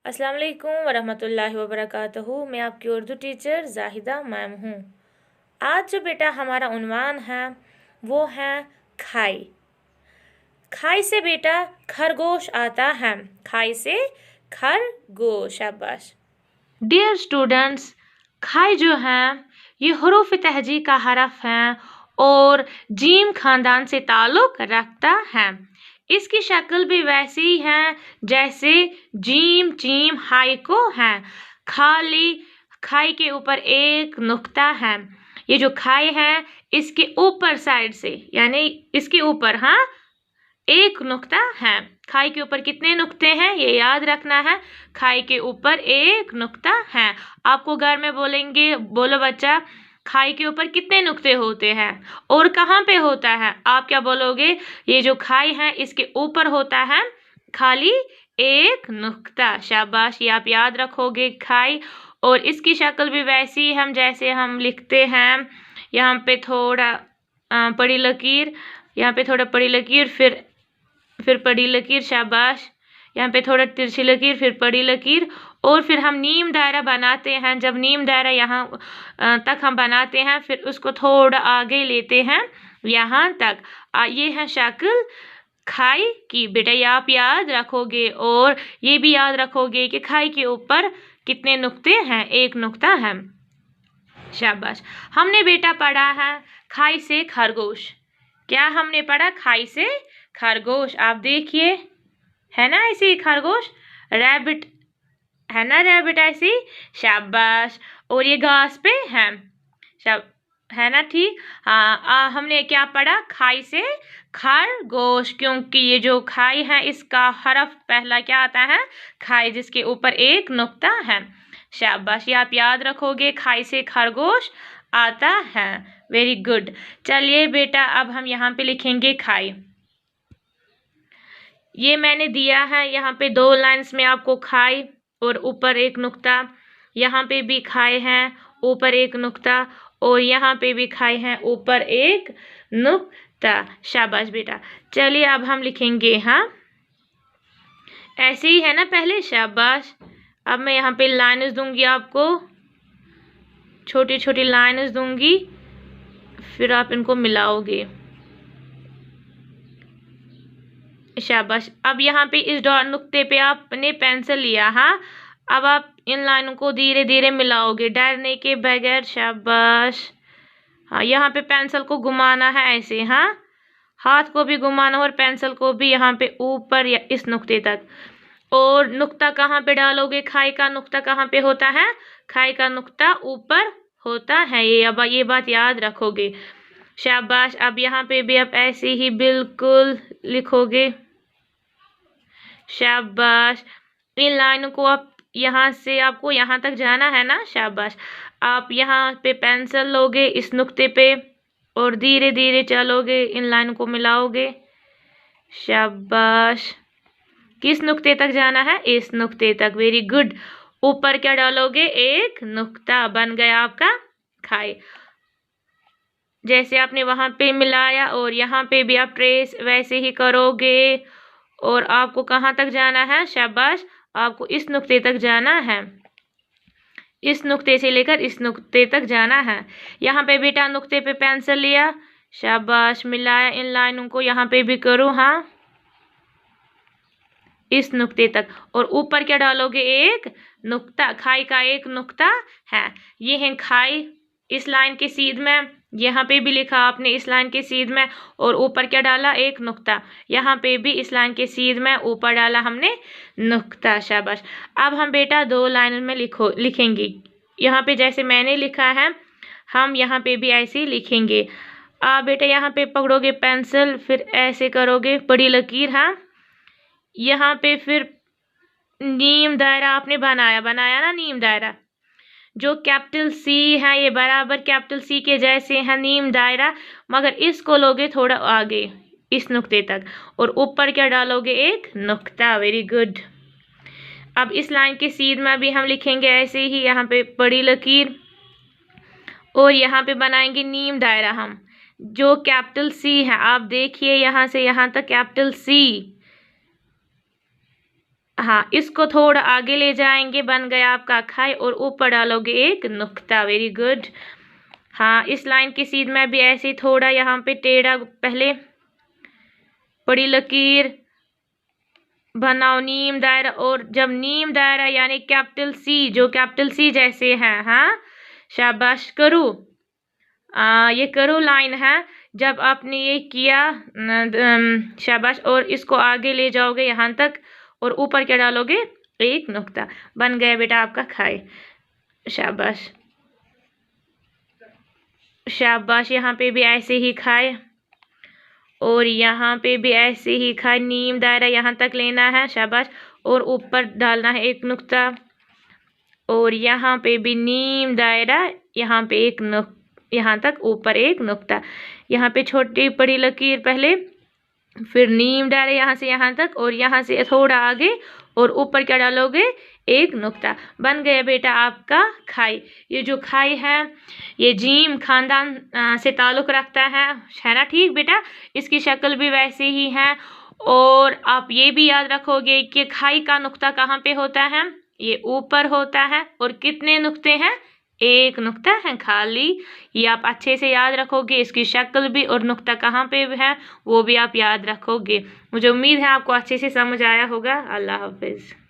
अस्सलाम वालेकुम वरहमतुल्लाहि वबरकातुहू। मैं आपकी उर्दू टीचर जाहिदा मैम हूँ। आज जो बेटा हमारा उन्वान है वो है खाई। खाई से बेटा खरगोश आता है। खाई से खरगोश। शाबाश। डियर स्टूडेंट्स, खाई जो है ये हरूफ तहजी का हरफ है और जीम खानदान से ताल्लुक रखता है। इसकी शक्ल भी वैसी ही है जैसे जीम चीम हाई को है, खाली खाई के ऊपर एक नुक्ता है। ये जो खाई है इसके ऊपर साइड से यानी इसके ऊपर एक नुक्ता है। खाई के ऊपर कितने नुक्ते हैं ये याद रखना है। खाई के ऊपर एक नुक्ता है। आपको घर में बोलेंगे, बोलो बच्चा खाई के ऊपर कितने नुक्ते होते हैं और कहाँ पे होता है। आप क्या बोलोगे? ये जो खाई है इसके ऊपर होता है खाली एक नुक्ता। शाबाश, ये आप याद रखोगे खाई। और इसकी शक्ल भी वैसी हम जैसे हम लिखते हैं। यहाँ पे थोड़ा बड़ी लकीर, यहाँ पे थोड़ा बड़ी लकीर, फिर बड़ी लकीर। शाबाश। यहाँ पे थोड़ा तिरछी लकीर, फिर बड़ी लकीर, और फिर हम नीम दायरा बनाते हैं। जब नीम दायरा यहाँ तक हम बनाते हैं फिर उसको थोड़ा आगे लेते हैं यहाँ तक। ये है शक्ल खाई की। बेटा ये आप याद रखोगे और ये भी याद रखोगे कि खाई के ऊपर कितने नुक्ते हैं, एक नुक्ता है। शाबाश। हमने बेटा पढ़ा है खाई से खरगोश। क्या हमने पढ़ा? खाई से खरगोश। आप देखिए, है ना ऐसे खरगोश, रैबिट है ना, रैबिट ऐसी। शाबाश। और ये घास पे है, है ना, ठीक। हाँ, हमने क्या पढ़ा? खाई से खरगोश, क्योंकि ये जो खाई है इसका हरफ पहला क्या आता है? खाई, जिसके ऊपर एक नुक्ता है। शाबाश, ये आप याद रखोगे, खाई से खरगोश आता है। Very good. चलिए बेटा अब हम यहाँ पे लिखेंगे खाई। ये मैंने दिया है यहाँ पे 2 लाइन्स में आपको खाई और ऊपर एक नुक्ता। यहाँ पे भी खाई है, ऊपर एक नुक्ता, और यहाँ पे भी खाई है, ऊपर एक नुक्ता। शाबाश बेटा। चलिए अब हम लिखेंगे ऐसे ही है ना पहले। शाबाश। अब मैं यहाँ पे लाइन्स दूंगी आपको, छोटी छोटी लाइन्स दूंगी, फिर आप इनको मिलाओगे। शाबाश। अब यहाँ पे इस डॉट नुक्ते पे आपने पेंसिल लिया। अब आप इन लाइनों को धीरे धीरे मिलाओगे, डरने के बगैर। शाबाश। यहाँ पे पेंसिल को घुमाना है ऐसे। हाथ को भी घुमाना और पेंसिल को भी यहाँ पे ऊपर या इस नुक्ते तक। और नुक्ता कहाँ पे डालोगे? खाई का नुक्ता कहाँ पे होता है? खाई का नुक्ता ऊपर होता है। अब ये बात याद रखोगे। शाबाश। अब यहाँ पे भी आप ऐसे ही बिल्कुल लिखोगे। शाबाश। इन लाइनों को आप यहाँ से आपको यहाँ तक जाना है ना। शाबाश। आप यहाँ पे पेंसिल लोगे इस नुक्ते पे और धीरे धीरे चलोगे, इन लाइनों को मिलाओगे। शाबाश। किस नुक्ते तक जाना है? इस नुक्ते तक। Very good. ऊपर क्या डालोगे? एक नुक्ता। बन गया आपका खाई। जैसे आपने वहां पे मिलाया और यहाँ पे भी आप ट्रेस वैसे ही करोगे। और आपको कहाँ तक जाना है? शाबाश। आपको इस नुक्ते तक जाना है, इस नुक्ते से लेकर इस नुक्ते तक जाना है। यहाँ पे बेटा नुक्ते पे पेंसिल लिया। शाबाश। मिलाया इन लाइनों को, यहाँ पे भी करो। इस नुक्ते तक। और ऊपर क्या डालोगे? एक नुक्ता। खाई का एक नुक्ता है। ये है खाई इस लाइन के सीध में। यहाँ पे भी लिखा आपने इस लाइन के सीध में, और ऊपर क्या डाला? एक नुक्ता। यहाँ पे भी इस लाइन के सीध में ऊपर डाला हमने नुक्ता। शाबाश। अब हम बेटा 2 लाइन में लिखेंगे। यहाँ पे जैसे मैंने लिखा है हम यहाँ पे भी ऐसे ही लिखेंगे। आप बेटा यहाँ पे पकड़ोगे पेंसिल, फिर ऐसे करोगे बड़ी लकीर। यहाँ पे फिर नीम दायरा आपने बनाया ना, नीम दायरा। जो कैपिटल सी है ये बराबर कैपिटल सी के जैसे है नीम दायरा, मगर इसको लोगे थोड़ा आगे इस नुक्ते तक, और ऊपर क्या डालोगे? एक नुक्ता। Very good. अब इस लाइन के सीध में भी हम लिखेंगे ऐसे ही, यहाँ पे बड़ी लकीर, और यहाँ पे बनाएंगे नीम दायरा हम, जो कैपिटल सी है। आप देखिए यहाँ से यहाँ तक कैपिटल सी। हाँ, इसको थोड़ा आगे ले जाएंगे, बन गया आपका खाई, और ऊपर डालोगे एक नुक्ता। Very good. हाँ, इस लाइन की सीध में भी ऐसे थोड़ा यहाँ पे टेढ़ा, पहले बड़ी लकीर बनाओ, नीम दायरा, और जब नीम दायरा यानी कैपिटल सी, जो कैपिटल सी जैसे हैं, हाँ शाबाश करो। ये करो लाइन है। जब आपने ये किया शाबाश, और इसको आगे ले जाओगे यहाँ तक, और ऊपर क्या डालोगे, एक नुक्ता। बन गया बेटा आपका खाए। शाबाश शाबाश। यहाँ पे भी ऐसे ही खाए, और यहाँ पे भी ऐसे ही खाए। नीम दायरा यहाँ तक लेना है, शाबाश, और ऊपर डालना है एक नुक्ता। और यहाँ पे भी नीम दायरा, यहाँ पे एक यहाँ तक ऊपर एक नुक्ता। यहाँ पे छोटी बड़ी लकीर पहले, फिर नीम दायरा यहाँ से यहाँ तक, और यहाँ से थोड़ा आगे, और ऊपर क्या डालोगे, एक नुक्ता। बन गया बेटा आपका खाई। ये जो खाई है ये जीम खानदान से ताल्लुक़ रखता है ना। ठीक बेटा, इसकी शक्ल भी वैसे ही है। और आप ये भी याद रखोगे कि खाई का नुक्ता कहाँ पे होता है, ये ऊपर होता है। और कितने नुक्ते हैं, एक नुक्ता है खाली। ये आप अच्छे से याद रखोगे, इसकी शक्ल भी और नुक्ता कहाँ पे है वो भी आप याद रखोगे। मुझे उम्मीद है आपको अच्छे से समझ आया होगा। अल्लाह हाफिज़।